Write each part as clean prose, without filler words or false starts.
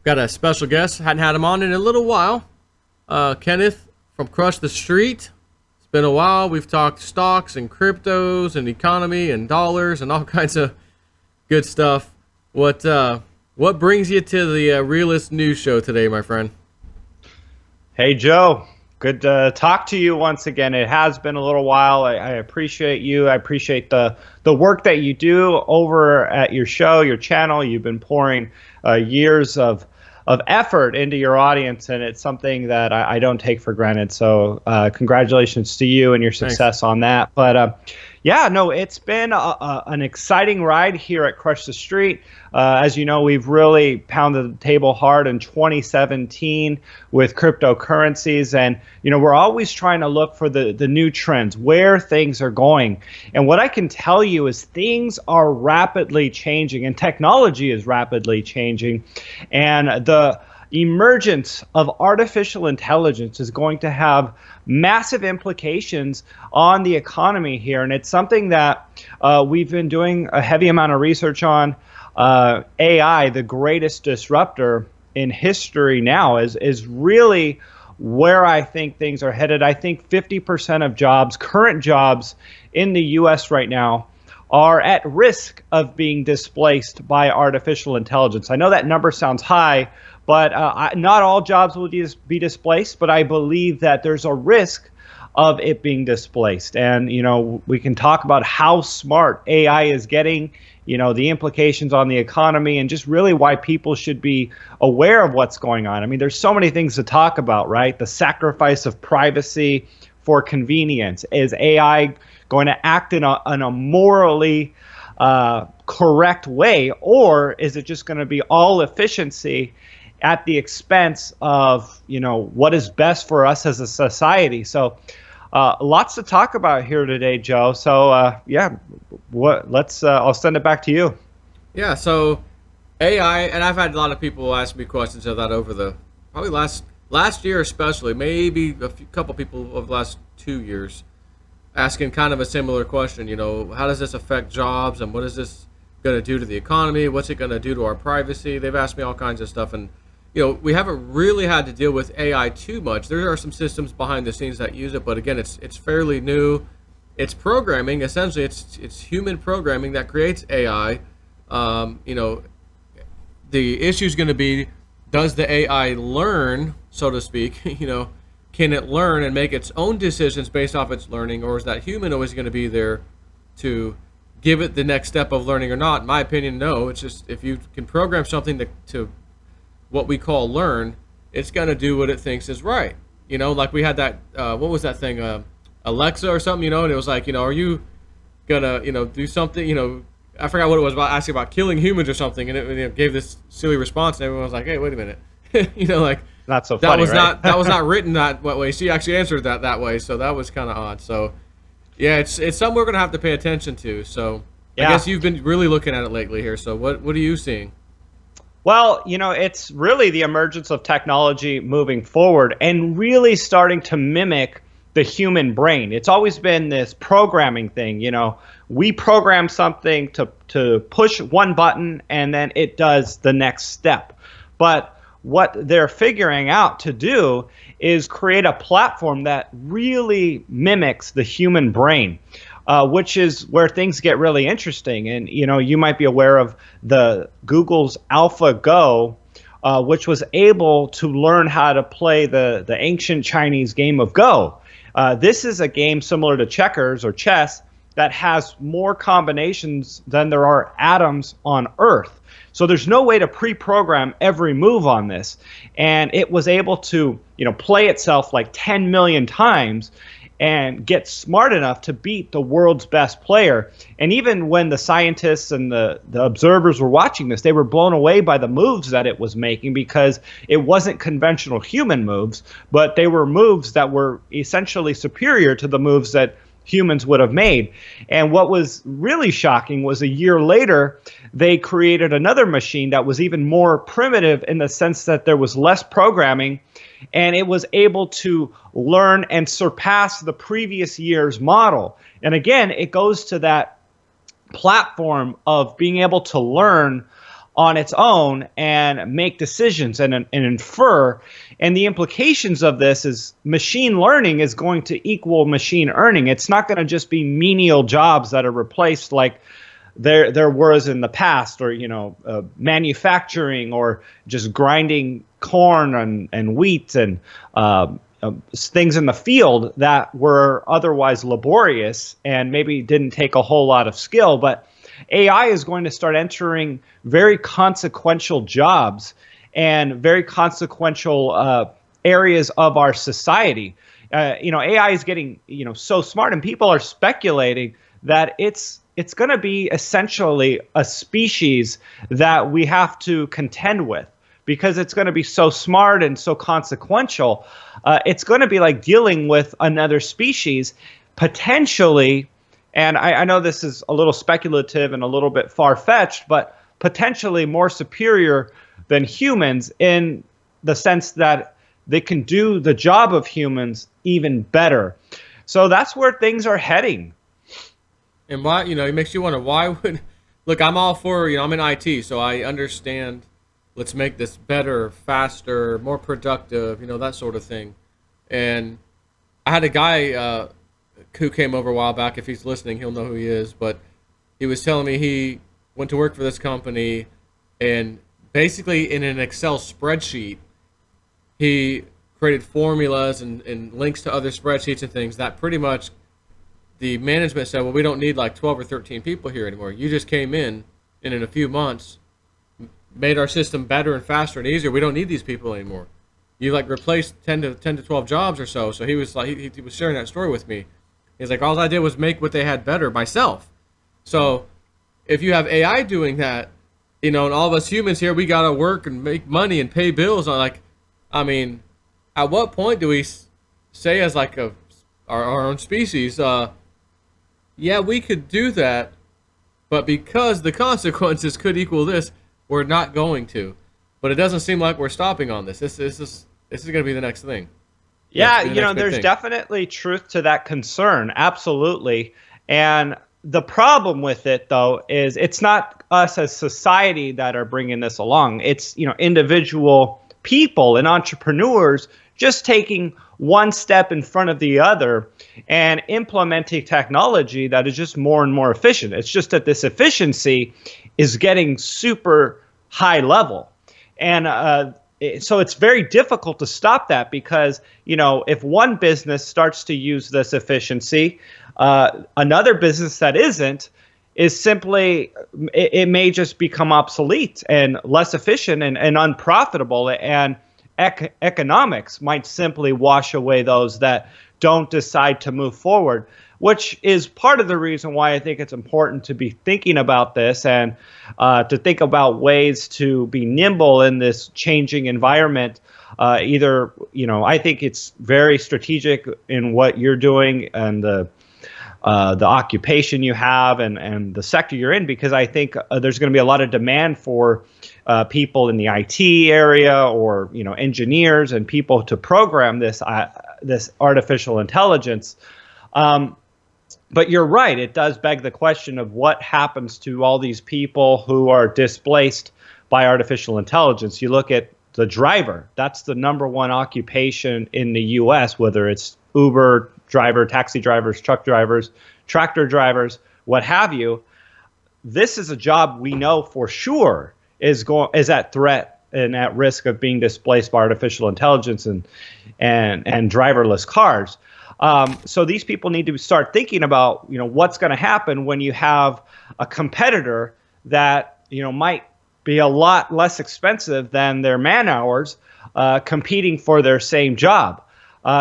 Got a special guest. Hadn't had him on in a little while. Kenneth from Crush the Street. It's been a while. We've talked stocks and cryptos and economy and dollars and all kinds of good stuff. What brings you to the Realist News Show today, my friend? Hey, Joe. Good to talk to you once again. It has been a little while. I appreciate you. I appreciate the work that you do over at your show, your channel. You've been pouring years of effort into your audience, and it's something that I don't take for granted. So congratulations to you and your success on that. But yeah, no, it's been an exciting ride here at Crush the Street. As you know, we've really pounded the table hard in 2017 with cryptocurrencies. And, you know, we're always trying to look for the new trends, where things are going. And what I can tell you is things are rapidly changing and technology is rapidly changing. And the emergence of artificial intelligence is going to have massive implications on the economy here. And it's something that we've been doing a heavy amount of research on. AI, the greatest disruptor in history now, is really where I think things are headed. I think 50% of jobs, current jobs in the US right now, are at risk of being displaced by artificial intelligence. I know that number sounds high, but not all jobs will be displaced, but I believe that there's a risk of it being displaced. And, you know, we can talk about how smart AI is getting, you know, the implications on the economy, and just really why people should be aware of what's going on. I mean, there's so many things to talk about, right? The sacrifice of privacy for convenience. Is AI going to act in a morally correct way, or is it just going to be all efficiency at the expense of, you know, what is best for us as a society? So lots to talk about here today, Joe. So yeah, I'll send it back to you. Yeah, so AI, and I've had a lot of people ask me questions of that over the probably last year, especially, maybe couple people over the last 2 years, asking kind of a similar question. You know, how does this affect jobs, and what is this going to do to the economy? What's it going to do to our privacy? They've asked me all kinds of stuff, and you know, we haven't really had to deal with AI too much. There are some systems behind the scenes that use it, but again, it's fairly new. It's programming, essentially. It's human programming that creates AI. You know, the issue is going to be, does the AI learn, so to speak? You know, can it learn and make its own decisions based off its learning, or is that human always going to be there to give it the next step of learning or not? In my opinion, no. It's just, if you can program something to what we call learn, it's going to do what it thinks is right. You know, like we had that, what was that thing, Alexa or something, you know, and it was like, you know, are you going to, you know, do something, you know, I forgot what it was about, asking about killing humans or something, and it, you know, gave this silly response, and everyone was like, hey, wait a minute. You know, like, not so funny, right? That was not written that way. She actually answered that way, so that was kind of odd. So, yeah, it's something we're going to have to pay attention to. So, yeah. I guess you've been really looking at it lately here. So, what are you seeing? Well, you know, it's really the emergence of technology moving forward and really starting to mimic the human brain. It's always been this programming thing. You know, we program something to push one button and then it does the next step. But what they're figuring out to do is create a platform that really mimics the human brain. Which is where things get really interesting. And, you know, you might be aware of the Google's AlphaGo, which was able to learn how to play the ancient Chinese game of Go. This is a game similar to checkers or chess that has more combinations than there are atoms on Earth. So there's no way to pre-program every move on this. And it was able to, you know, play itself like 10 million times and get smart enough to beat the world's best player. And even when the scientists and the observers were watching this, they were blown away by the moves that it was making, because it wasn't conventional human moves, but they were moves that were essentially superior to the moves that humans would have made. And what was really shocking was a year later, they created another machine that was even more primitive in the sense that there was less programming, and it was able to learn and surpass the previous year's model. And again, it goes to that platform of being able to learn on its own and make decisions and infer. And the implications of this is machine learning is going to equal machine earning. It's not going to just be menial jobs that are replaced like there was in the past, or manufacturing, or just grinding corn and wheat and things in the field that were otherwise laborious and maybe didn't take a whole lot of skill. But AI is going to start entering very consequential jobs and very consequential areas of our society. AI is getting so smart, and people are speculating that it's going to be essentially a species that we have to contend with, because it's going to be so smart and so consequential. It's going to be like dealing with another species, potentially. And I know this is a little speculative and a little bit far-fetched, but potentially more superior than humans, in the sense that they can do the job of humans even better. So that's where things are heading. And why, it makes you wonder, why would, look, I'm all for, I'm in IT, so I understand, let's make this better, faster, more productive, that sort of thing. And I had a guy who came over a while back. If he's listening, he'll know who he is. But he was telling me he went to work for this company, and basically in an Excel spreadsheet, he created formulas and links to other spreadsheets and things that pretty much the management said, well, we don't need like 12 or 13 people here anymore. You just came in, and in a few months made our system better and faster and easier. We don't need these people anymore. You like replaced 10 to 12 jobs or so. So he was like, he was sharing that story with me. He's like, all I did was make what they had better myself. So if you have AI doing that, and all of us humans here, we got to work and make money and pay bills. At what point do we say as like our own species, yeah, we could do that, but because the consequences could equal this, we're not going to. But it doesn't seem like we're stopping on this. This is going to be the next thing. Yeah, there's definitely truth to that concern. Absolutely. And the problem with it, though, is it's not us as society that are bringing this along. It's, individual people and entrepreneurs just taking one step in front of the other and implementing technology that is just more and more efficient. It's just that this efficiency is getting super high level. And so it's very difficult to stop that, because, if one business starts to use this efficiency, another business that isn't is simply, it may just become obsolete and less efficient and unprofitable. And economics might simply wash away those that don't decide to move forward, which is part of the reason why I think it's important to be thinking about this and to think about ways to be nimble in this changing environment. I think it's very strategic in what you're doing and the occupation you have and the sector you're in, because I think there's going to be a lot of demand for people in the IT area, or engineers and people to program this artificial intelligence. But you're right; it does beg the question of what happens to all these people who are displaced by artificial intelligence. You look at the driver; that's the number one occupation in the U.S., whether it's Uber driver, taxi drivers, truck drivers, tractor drivers, what have you. This is a job we know for sure is at threat and at risk of being displaced by artificial intelligence and driverless cars. So these people need to start thinking about what's going to happen when you have a competitor that might be a lot less expensive than their man hours competing for their same job.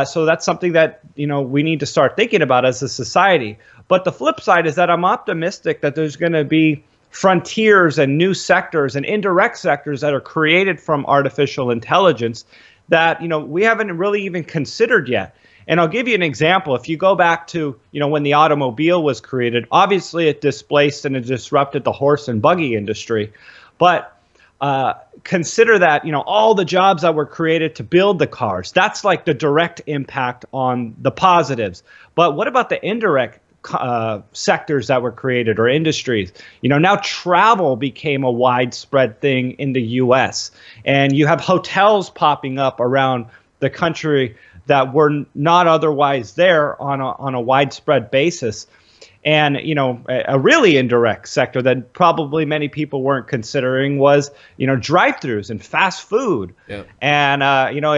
So that's something that we need to start thinking about as a society. But the flip side is that I'm optimistic that there's going to be frontiers and new sectors and indirect sectors that are created from artificial intelligence that we haven't really even considered yet. And I'll give you an example. If you go back to when the automobile was created, obviously it displaced and it disrupted the horse and buggy industry. But consider that all the jobs that were created to build the cars, that's like the direct impact on the positives. But what about the indirect sectors that were created or industries. Now travel became a widespread thing in the U.S. and you have hotels popping up around the country that were not otherwise there on a widespread basis. And, a really indirect sector that probably many people weren't considering was, drive-throughs and fast food. Yeah. And,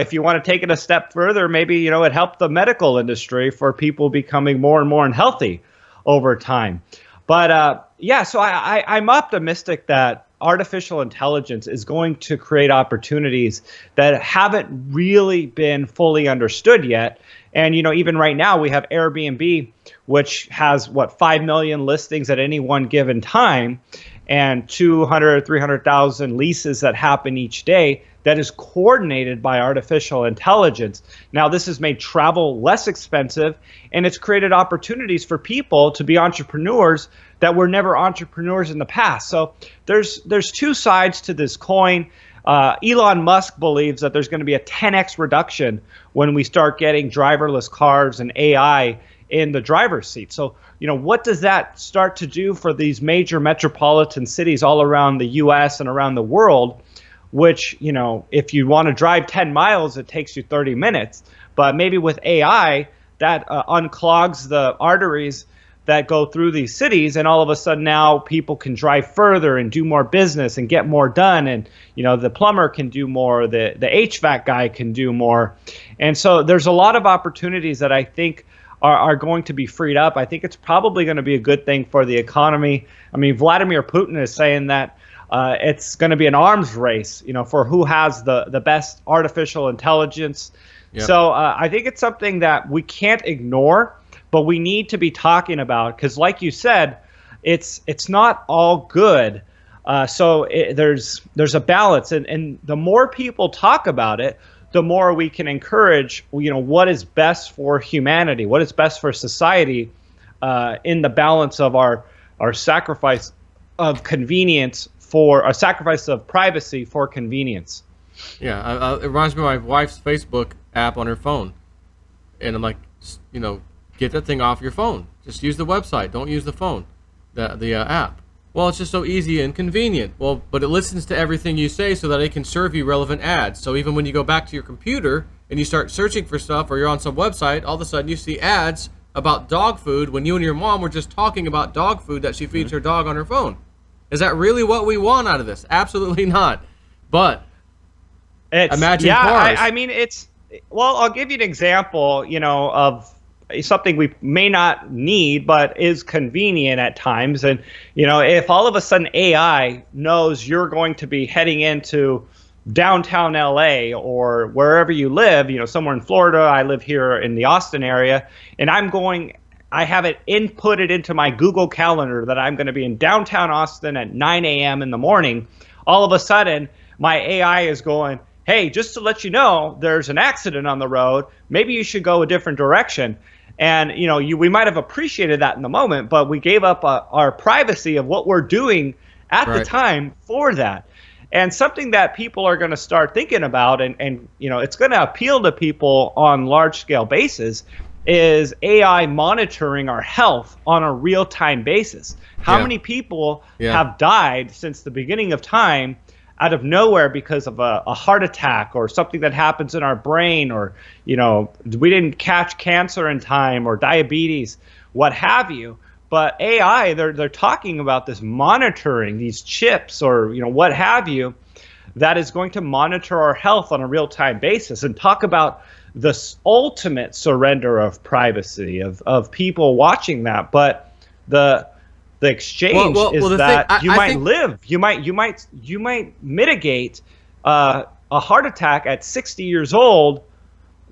if you want to take it a step further, maybe, it helped the medical industry for people becoming more and more unhealthy over time. But, so I'm optimistic that artificial intelligence is going to create opportunities that haven't really been fully understood yet. And, even right now we have Airbnb, which has 5 million listings at any one given time and 200, 300,000 leases that happen each day that is coordinated by artificial intelligence. Now, this has made travel less expensive and it's created opportunities for people to be entrepreneurs that were never entrepreneurs in the past. So there's two sides to this coin. Elon Musk believes that there's going to be a 10x reduction when we start getting driverless cars and AI in the driver's seat. So, what does that start to do for these major metropolitan cities all around the US and around the world, which, if you want to drive 10 miles, it takes you 30 minutes. But maybe with AI, that unclogs the arteries that go through these cities, and all of a sudden now people can drive further and do more business and get more done, and the plumber can do more, the HVAC guy can do more. And so there's a lot of opportunities that I think are going to be freed up. I think it's probably going to be a good thing for the economy. I mean, Vladimir Putin is saying that it's going to be an arms race, for who has the best artificial intelligence. Yep. So I think it's something that we can't ignore, but we need to be talking about, because like you said, it's not all good. So there's a balance, and the more people talk about it, the more we can encourage, what is best for humanity, what is best for society, in the balance of our sacrifice of convenience for a sacrifice of privacy for convenience. Yeah, it reminds me of my wife's Facebook app on her phone, and I'm like, get that thing off your phone. Just use the website. Don't use the phone, the app. Well, it's just so easy and convenient. Well, but it listens to everything you say so that it can serve you relevant ads. So even when you go back to your computer and you start searching for stuff, or you're on some website, all of a sudden you see ads about dog food when you and your mom were just talking about dog food that she feeds her dog on her phone. Is that really what we want out of this? Absolutely not. But imagine cars. I mean, well, I'll give you an example, of something we may not need but is convenient at times. And if all of a sudden AI knows you're going to be heading into downtown LA or wherever you live, somewhere in Florida, I live here in the Austin area, and I have it inputted into my Google Calendar that I'm going to be in downtown Austin at 9 a.m. in the morning. All of a sudden my AI is going, hey, just to let you know, there's an accident on the road, maybe you should go a different direction. And we might have appreciated that in the moment, but we gave up our privacy of what we're doing at the time for that. And something that people are going to start thinking about, and it's going to appeal to people on large scale basis, is AI monitoring our health on a real time basis. How many people have died since the beginning of time out of nowhere because of a heart attack or something that happens in our brain, or we didn't catch cancer in time, or diabetes, what have you. But AI, they're talking about this monitoring, these chips, or what have you, that is going to monitor our health on a real-time basis, and talk about the ultimate surrender of privacy of people watching that. But the exchange is that you might live, you might mitigate a heart attack at 60 years old,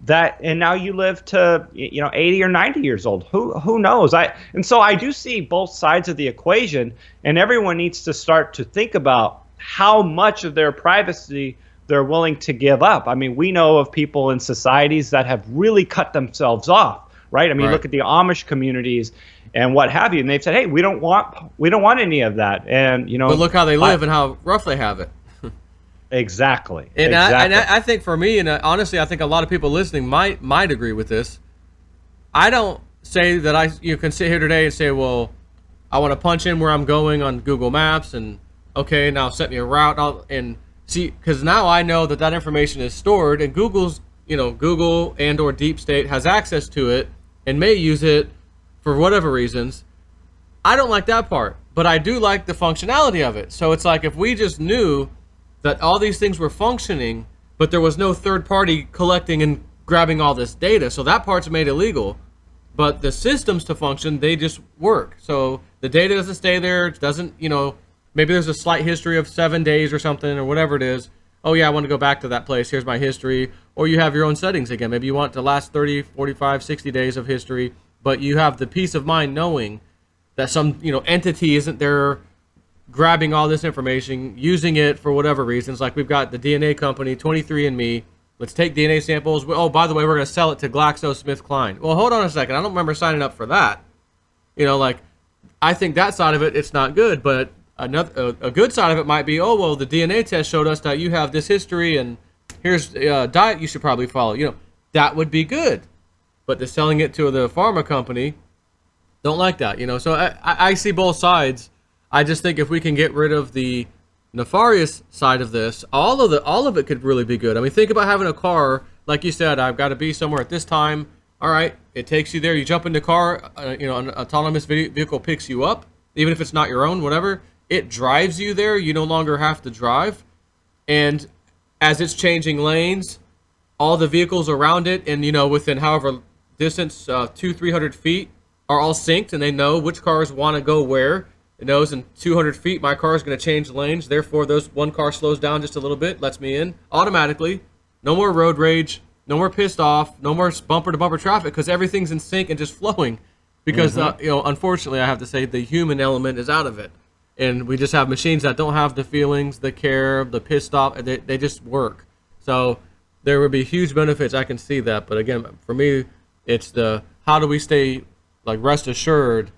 and now you live to 80 or 90 years old. Who knows? And so I do see both sides of the equation, and everyone needs to start to think about how much of their privacy they're willing to give up. I mean, we know of people in societies that have really cut themselves off, right? I mean, look at the Amish communities and what have you, and they've said, hey, we don't want any of that. And but look how they live and how rough they have it. Exactly. And I think for me, and honestly, I think a lot of people listening might agree with this. I don't say that you can sit here today and say, well, I want to punch in where I'm going on Google Maps, and okay, now set me a route, and see, because now I know that information is stored, and Google and or Deep State has access to it and may use it for whatever reasons. I don't like that part, but I do like the functionality of it. So it's like if we just knew that all these things were functioning, but there was no third party collecting and grabbing all this data, so that part's made illegal. But the systems to function, they just work. So the data doesn't stay there. It doesn't, maybe there's a slight history of 7 days or something or whatever it is. Oh yeah, I want to go back to that place. Here's my history. Or you have your own settings again. Maybe you want the last 30, 45, 60 days of history, but you have the peace of mind knowing that some, entity isn't there grabbing all this information, using it for whatever reasons. Like we've got the DNA company, 23andMe. Let's take DNA samples. Oh, by the way, we're going to sell it to GlaxoSmithKline. Well, hold on a second. I don't remember signing up for that. I think that side of it, it's not good. But a good side of it might be, oh, well, the DNA test showed us that you have this history, and here's a diet you should probably follow. That would be good. But the selling it to the pharma company, don't like that. So I see both sides. I just think if we can get rid of the nefarious side of this, all of it could really be good. I mean, think about having a car, like you said, I've got to be somewhere at this time. All right, it takes you there. You jump in the car, an autonomous vehicle picks you up, even if it's not your own, whatever. It drives you there. You no longer have to drive. And as it's changing lanes, all the vehicles around it, and within however distance, 200-300 feet, are all synced, and they know which cars want to go where. It knows in 200 feet, my car is going to change lanes. Therefore, one car slows down just a little bit, lets me in automatically. No more road rage. No more pissed off. No more bumper-to-bumper traffic because everything's in sync and just flowing. Because, unfortunately, I have to say the human element is out of it. And we just have machines that don't have the feelings, the care, the pissed off. They just work. So there would be huge benefits. I can see that. But, again, for me, it's how do we stay, rest assured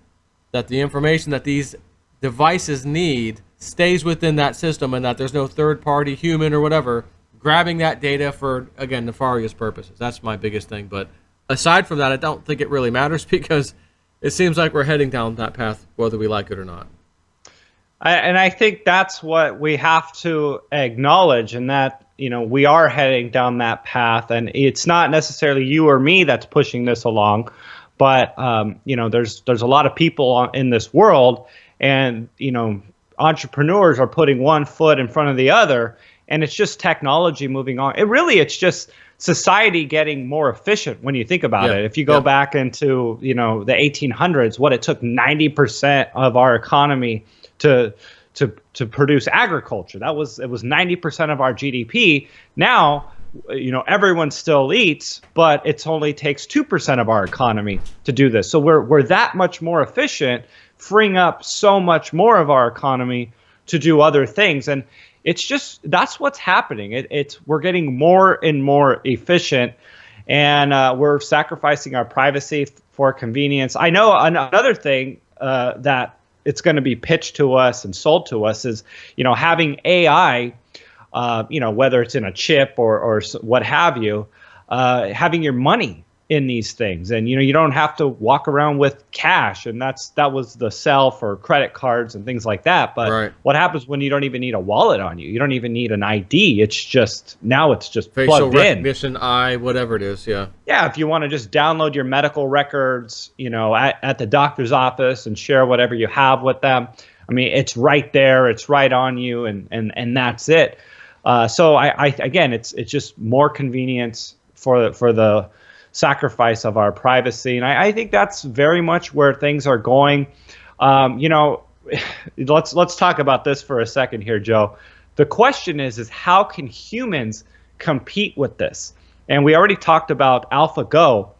that the information that these devices need stays within that system and that there's no third party human or whatever grabbing that data for, again, nefarious purposes. That's my biggest thing. But aside from that, I don't think it really matters because it seems like we're heading down that path whether we like it or not. And I think that's what we have to acknowledge, and that we are heading down that path, and it's not necessarily you or me that's pushing this along, but there's a lot of people in this world. And, entrepreneurs are putting one foot in front of the other, and it's just technology moving on. It's just society getting more efficient when you think about it. If you go back into, the 1800s, what it took 90% of our economy to produce agriculture. It was 90% of our GDP. Now, everyone still eats, but it only takes 2% of our economy to do this. So we're that much more efficient, freeing up so much more of our economy to do other things. And that's what's happening. We're getting more and more efficient, and we're sacrificing our privacy for convenience. I know another thing that it's going to be pitched to us and sold to us is, having AI, whether it's in a chip or what have you, having your money in these things. And, you don't have to walk around with cash. And that was the sell for credit cards and things like that. But What happens when you don't even need a wallet on you? You don't even need an ID. It's just facial plugged recognition, whatever it is. Yeah. Yeah. If you want to just download your medical records, at the doctor's office and share whatever you have with them. I mean, it's right there. It's right on you. And that's it. So again, it's just more convenience for the sacrifice of our privacy. And I think that's very much where things are going. Let's talk about this for a second here, Joe. The question is how can humans compete with this? And we already talked about AlphaGo,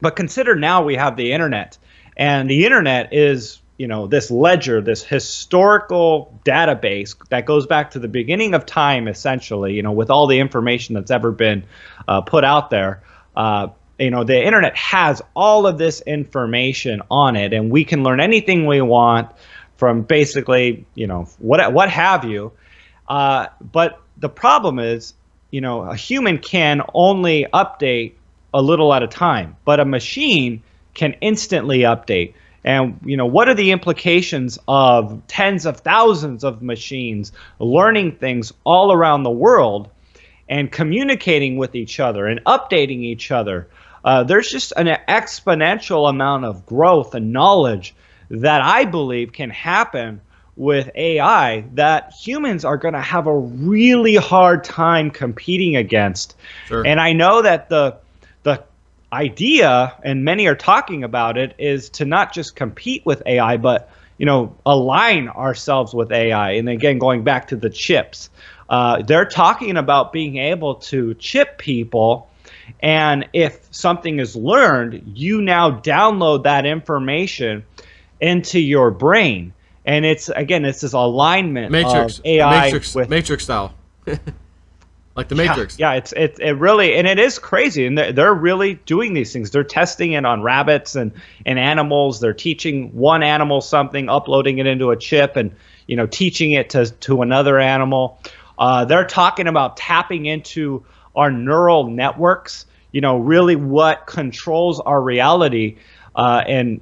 but consider now we have the internet, and the internet is, this ledger, this historical database that goes back to the beginning of time, essentially, with all the information that's ever been put out there. The internet has all of this information on it, and we can learn anything we want from basically, what have you. But the problem is, a human can only update a little at a time, but a machine can instantly update. And what are the implications of tens of thousands of machines learning things all around the world and communicating with each other and updating each other? There's just an exponential amount of growth and knowledge that I believe can happen with AI that humans are going to have a really hard time competing against. Sure. And I know that the idea, and many are talking about it, is to not just compete with AI, but align ourselves with AI. And again, going back to the chips, they're talking about being able to chip people, and if something is learned, you now download that information into your brain. And it's this alignment of AI with Matrix style. Like the Matrix. Yeah, it really, and it is crazy, and they're really doing these things. They're testing it on rabbits and animals. They're teaching one animal something, uploading it into a chip, and teaching it to another animal. They're talking about tapping into our neural networks. Really what controls our reality, and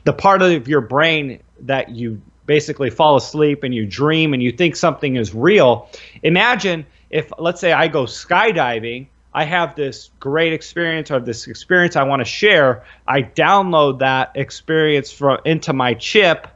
the part of your brain that you basically fall asleep and you dream and you think something is real. Imagine if, let's say, I go skydiving, I have this great experience, or this experience I want to share. I download that experience into my chip,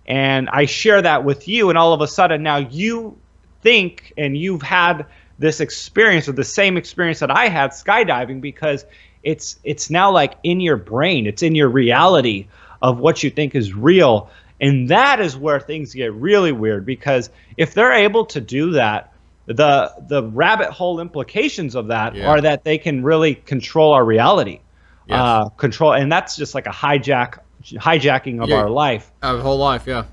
and I share that with you. And all of a sudden, now you think, and you've had this experience, or the same experience that I had skydiving, because it's now like in your brain. It's in your reality of what you think is real. And that is where things get really weird, because if they're able to do that, the rabbit hole implications of that are that they can really control our reality. Yes. And that's just like a hijacking of our life. Our whole life, yeah.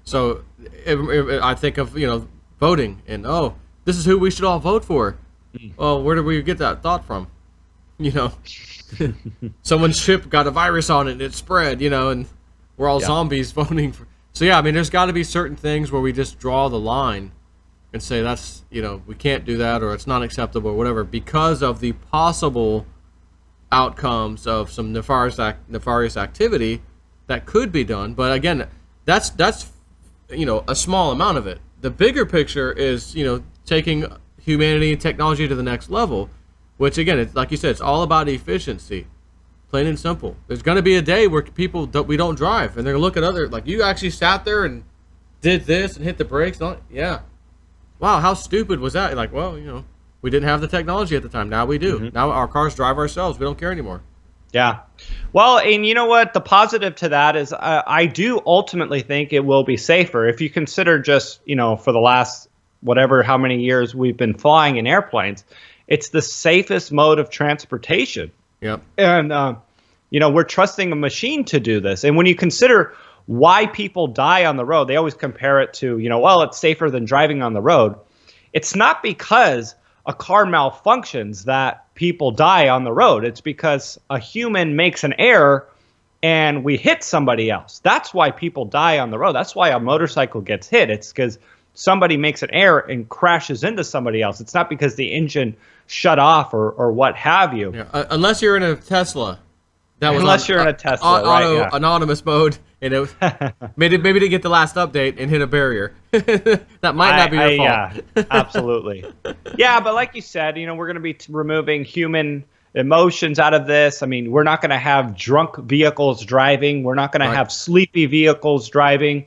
So I think of, voting, and this is who we should all vote for. Well, where did we get that thought from? Someone's chip got a virus on it and it spread, and we're all zombies voting for. So yeah, I mean, there's got to be certain things where we just draw the line and say that's, we can't do that, or it's not acceptable, or whatever, because of the possible outcomes of some nefarious activity that could be done. But again, that's a small amount of it. The bigger picture is taking humanity and technology to the next level, which again, it's like you said, it's all about efficiency. Plain and simple. There's going to be a day where we don't drive, and they're going to look at like, you actually sat there and did this and hit the brakes. Yeah. Wow, how stupid was that? Like, well, we didn't have the technology at the time. Now we do. Mm-hmm. Now our cars drive ourselves. We don't care anymore. Yeah. Well, and you know what? The positive to that is I do ultimately think it will be safer. If you consider just, for the last how many years we've been flying in airplanes, it's the safest mode of transportation. Yep. And, we're trusting a machine to do this. And when you consider why people die on the road, they always compare it to, well, it's safer than driving on the road. It's not because a car malfunctions that people die on the road. It's because a human makes an error and we hit somebody else. That's why people die on the road. That's why a motorcycle gets hit. It's because somebody makes an error and crashes into somebody else. It's not because the engine shut off or what have you. Yeah. Unless you're in a Tesla. Unless you're in a Tesla, right? Anonymous mode, and it maybe didn't get the last update and hit a barrier. That might not be your fault. Yeah, absolutely. Yeah, but like you said, we're going to be removing human emotions out of this. I mean, we're not going to have drunk vehicles driving. We're not going to have sleepy vehicles driving.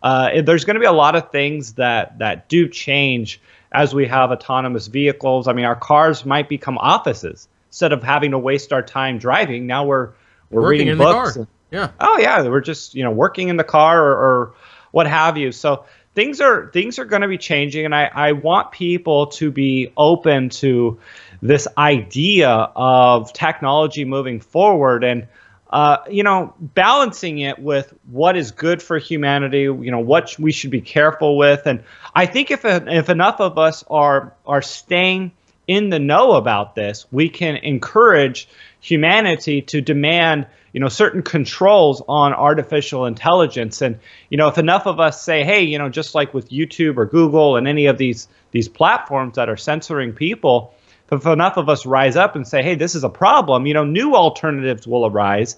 There's going to be a lot of things that do change as we have autonomous vehicles. I mean, our cars might become offices. Instead of having to waste our time driving, now we're working reading books. Yeah. Oh yeah, we're just working in the car or what have you. So things are going to be changing, and I want people to be open to this idea of technology moving forward, and balancing it with what is good for humanity. What we should be careful with, and I think if enough of us are staying in the know about this, we can encourage humanity to demand, certain controls on artificial intelligence. And, if enough of us say, hey, just like with YouTube or Google and any of these platforms that are censoring people, if enough of us rise up and say, hey, this is a problem, new alternatives will arise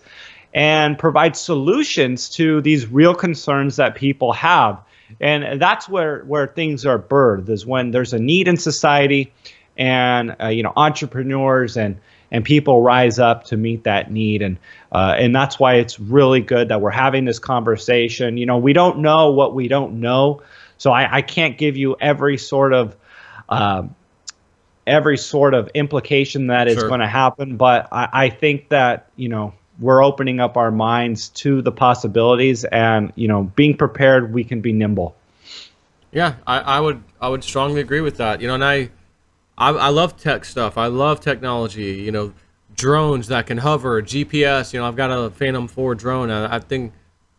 and provide solutions to these real concerns that people have. And that's where things are birthed, is when there's a need in society, and entrepreneurs and people rise up to meet that need. And that's why it's really good that we're having this conversation. We don't know what we don't know, so I can't give you every sort of implication that is going to happen. But I think that we're opening up our minds to the possibilities, and being prepared, we can be nimble. Yeah, I would strongly agree with that. And I love tech stuff. I love technology. Drones that can hover, GPS. I've got a Phantom 4 drone. I think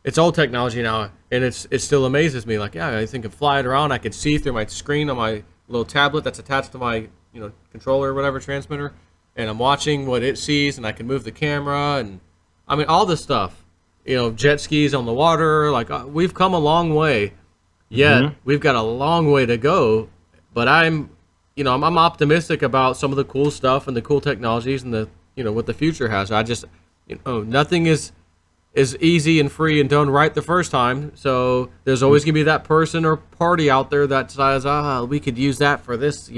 it's old technology now, and it still amazes me. Like, yeah, I think I can fly it around. I can see through my screen on my little tablet that's attached to my controller or whatever, transmitter, and I'm watching what it sees, and I can move the camera, and I mean all this stuff. Jet skis on the water. Like, we've come a long way. Yet we've got a long way to go. But I'm optimistic about some of the cool stuff and the cool technologies and the what the future has. I just nothing is easy and free and done right the first time. So there's always gonna be that person or party out there that says, we could use that for this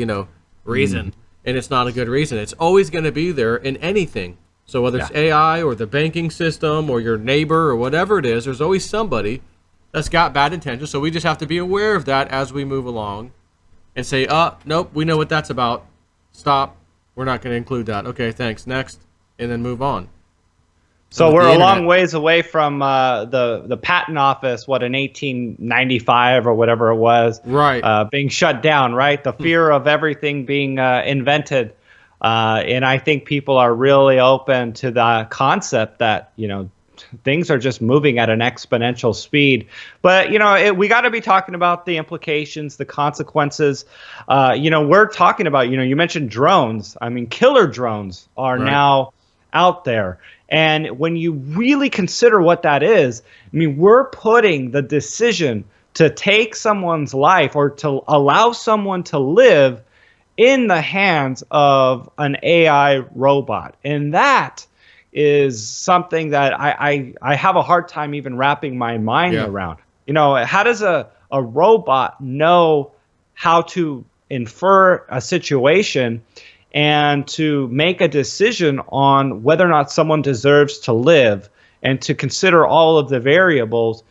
reason, and it's not a good reason. It's always gonna be there in anything. So whether it's AI or the banking system or your neighbor or whatever it is, there's always somebody that's got bad intentions. So we just have to be aware of that as we move along and say, nope, we know what that's about. Stop. We're not going to include that. Okay, thanks. Next. And then move on. So we're a long ways away from the patent office, in 1895 or whatever it was, right? Being shut down, right? The fear of everything being invented. And I think people are really open to the concept that, things are just moving at an exponential speed. But, we got to be talking about the implications, the consequences. We're talking about, you mentioned drones. I mean, killer drones are now out there. And when you really consider what that is, I mean, we're putting the decision to take someone's life or to allow someone to live in the hands of an AI robot. And that is something that I have a hard time even wrapping my mind around. How does a robot know how to infer a situation and to make a decision on whether or not someone deserves to live, and to consider all of the variables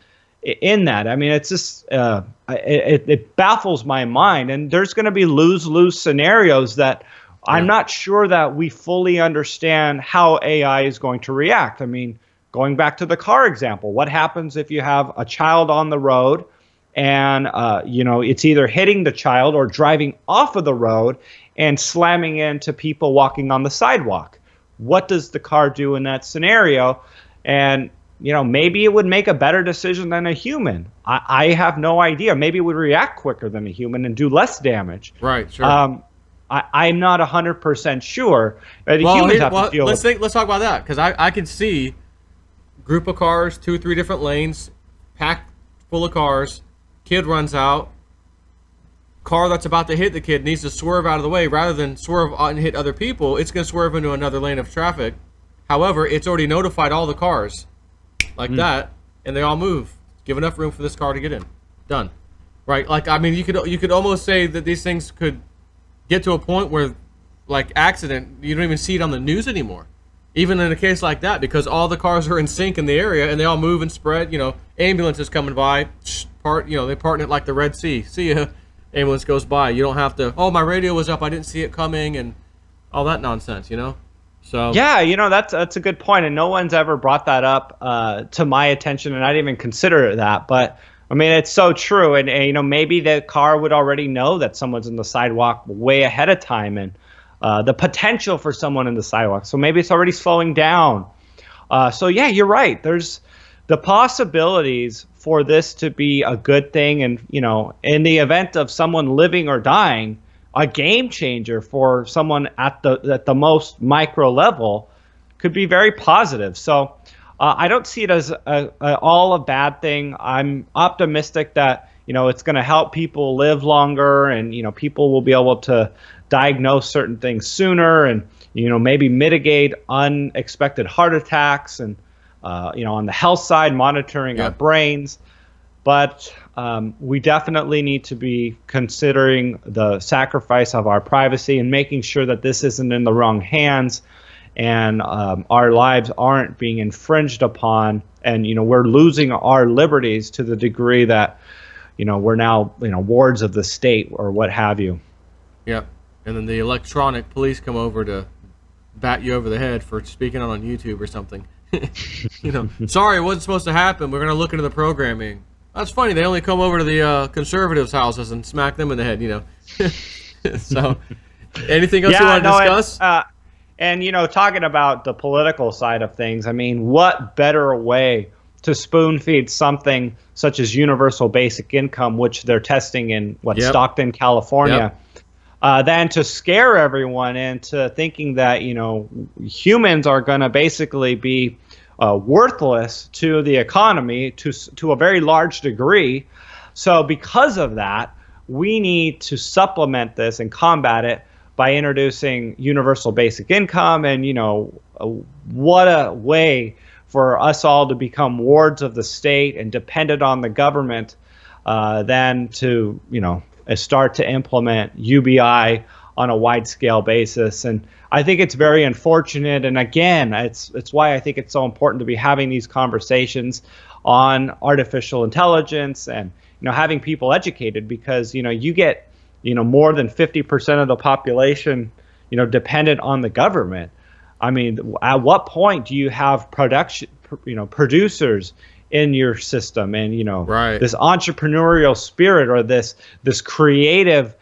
in that? I mean, it's just it baffles my mind, and there's going to be lose-lose scenarios that I'm not sure that we fully understand how AI is going to react. I mean, going back to the car example, what happens if you have a child on the road and it's either hitting the child or driving off of the road and slamming into people walking on the sidewalk? What does the car do in that scenario? And maybe it would make a better decision than a human. I have no idea. Maybe it would react quicker than a human and do less damage. Right, sure. I'm not 100% sure. Humans have to deal with. Let's talk about that, because I can see group of cars, 2 or 3 different lanes, packed full of cars. Kid runs out. Car that's about to hit the kid needs to swerve out of the way. Rather than swerve out and hit other people, it's going to swerve into another lane of traffic. However, it's already notified all the cars like that, and they all move. Give enough room for this car to get in. Done. Right? Like, I mean, you could almost say that these things could get to a point where, like, accident, you don't even see it on the news anymore. Even in a case like that, because all the cars are in sync in the area and they all move and spread. Ambulances coming by, they part in it like the Red Sea. See ya. Ambulance goes by. You don't have to, my radio was up, I didn't see it coming, and all that nonsense, So yeah, that's a good point, and no one's ever brought that up to my attention, and I didn't even consider that. But I mean, it's so true, and maybe the car would already know that someone's in the sidewalk way ahead of time, and the potential for someone in the sidewalk. So maybe it's already slowing down. So yeah, you're right. There's the possibilities for this to be a good thing, and in the event of someone living or dying, a game changer for someone at the most micro level could be very positive. So I don't see it as all a bad thing. I'm optimistic that it's going to help people live longer, and people will be able to diagnose certain things sooner, and maybe mitigate unexpected heart attacks, and on the health side, monitoring our Yeah. brains. But we definitely need to be considering the sacrifice of our privacy and making sure that this isn't in the wrong hands, and our lives aren't being infringed upon, and we're losing our liberties to the degree that we're now wards of the state or what have you. Yeah. And then the electronic police come over to bat you over the head for speaking on YouTube or something. Sorry, it wasn't supposed to happen. We're going to look into the programming. That's funny. They only come over to the conservatives' houses and smack them in the head, So, anything else you want to discuss? And talking about the political side of things, I mean, what better way to spoon feed something such as universal basic income, which they're testing in Stockton, California, than to scare everyone into thinking that humans are going to basically be worthless to the economy to a very large degree. So because of that, we need to supplement this and combat it by introducing universal basic income. And what a way for us all to become wards of the state and dependent on the government, than to start to implement UBI on a wide-scale basis. And I think it's very unfortunate. And again, it's why I think it's so important to be having these conversations on artificial intelligence, and having people educated, because you get more than 50% of the population dependent on the government. I mean, at what point do you have producers in your system, and Right. this entrepreneurial spirit, or this creative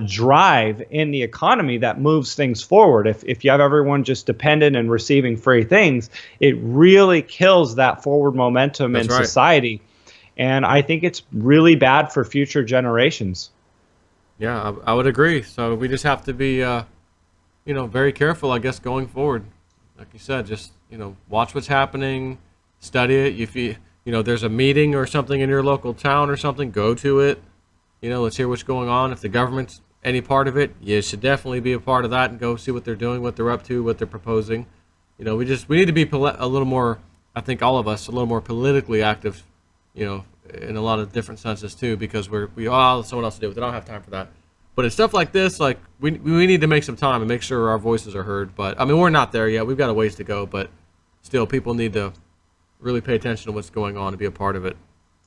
drive in the economy that moves things forward? If you have everyone just dependent and receiving free things, it really kills that forward momentum in society. And I think it's really bad for future generations. Yeah, I would agree. So we just have to be, very careful, I guess, going forward. Like you said, just, watch what's happening, study it. If there's a meeting or something in your local town or something, go to it. Let's hear what's going on. If the government's any part of it, you should definitely be a part of that and go see what they're doing, what they're up to, what they're proposing. We need to be a little more, I think all of us, a little more politically active, in a lot of different senses too, because we all someone else to do it. They don't have time for that. But in stuff like this, like we need to make some time and make sure our voices are heard. But I mean, we're not there yet. We've got a ways to go, but still, people need to really pay attention to what's going on to be a part of it,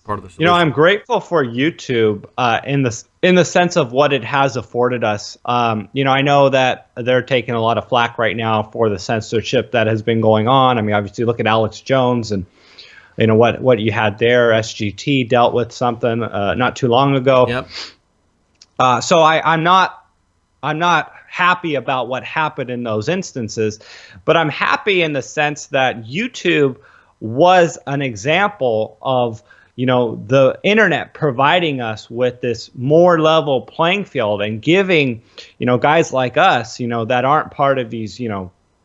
part of the solution. I'm grateful for YouTube in the sense of what it has afforded us. I know that they're taking a lot of flack right now for the censorship that has been going on. I mean, obviously, look at Alex Jones and what you had there. SGT dealt with something not too long ago. Yep. So I'm not happy about what happened in those instances, but I'm happy in the sense that YouTube was an example of the internet providing us with this more level playing field, and giving guys like us that aren't part of these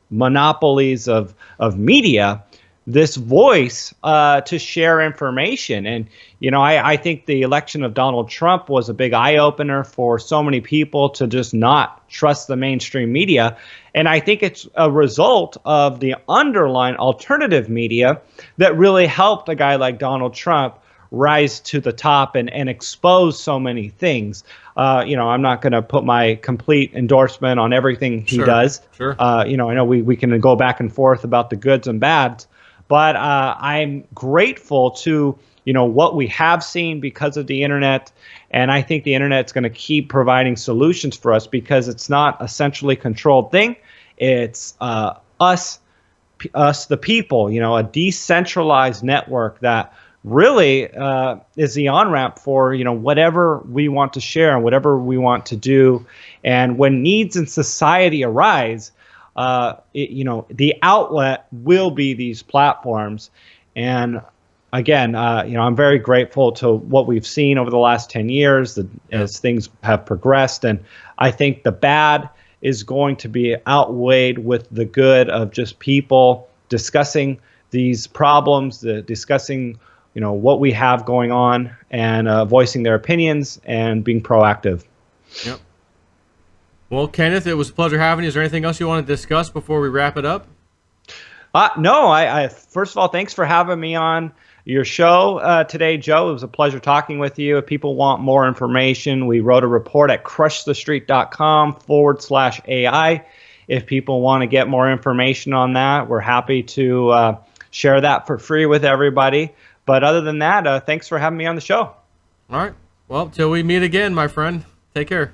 monopolies of media this voice to share information. And I think the election of Donald Trump was a big eye-opener for so many people to just not trust the mainstream media. And I think it's a result of the underlying alternative media that really helped a guy like Donald Trump rise to the top and expose so many things. I'm not going to put my complete endorsement on everything he does. Sure. I know we can go back and forth about the goods and bads, but I'm grateful to what we have seen because of the internet. And I think the internet's going to keep providing solutions for us, because it's not a centrally controlled thing. It's us, the people, a decentralized network that really is the on-ramp for whatever we want to share and whatever we want to do. And when needs in society arise, the outlet will be these platforms. And again, I'm very grateful to what we've seen over the last 10 years as things have progressed. And I think the bad is going to be outweighed with the good of just people discussing these problems, discussing what we have going on and voicing their opinions and being proactive. Yep. Well, Kenneth, it was a pleasure having you. Is there anything else you want to discuss before we wrap it up? No, I first of all, thanks for having me on your show today, Joe. It was a pleasure talking with you. If people want more information, we wrote a report at crushthestreet.com/AI. If people want to get more information on that, we're happy to share that for free with everybody. But other than that, thanks for having me on the show. All right. Well, till we meet again, my friend. Take care.